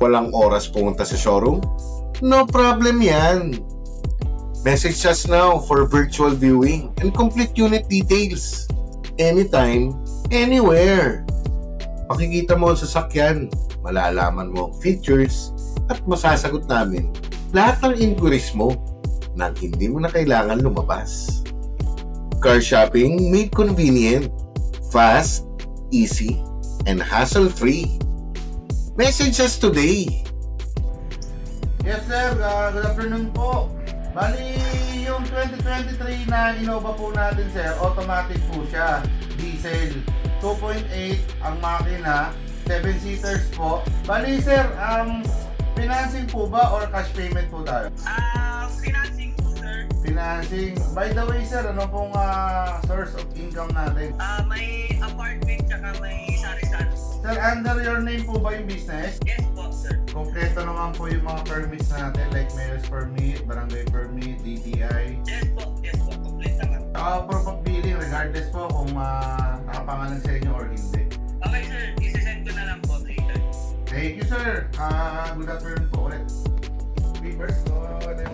walang oras pumunta sa showroom? No problem yan. Message us now for virtual viewing and complete unit details. Anytime, anywhere. Makikita mo ang sasakyan, malalaman mo ang features, at masasagot namin lahat ng inquiries mo nang hindi mo na kailangan lumabas. Car shopping made convenient, fast, easy, and hassle-free. Message us today. Yes sir, good afternoon po. Bali, yung 2023 na Innova po natin sir, automatic po siya, diesel. 2.8 ang makina, 7-seaters po. Bali sir, financing po ba or cash payment po tayo? Financing po, sir. Financing. By the way sir, ano pong source of income natin? May apartment tsaka may sari-sari. Sir, under your name po ba yung business? Yes po, sir. Kompleto naman po yung mga permits natin like mayor's permit, barangay permit, DTI. Yes po, complete naman. Proof of billing regardless po kung nakapangalan sa inyo or hindi. Okay, sir. Isasend ko na lang po later. Thank you sir. Good afternoon po ulit. Papers, ano yung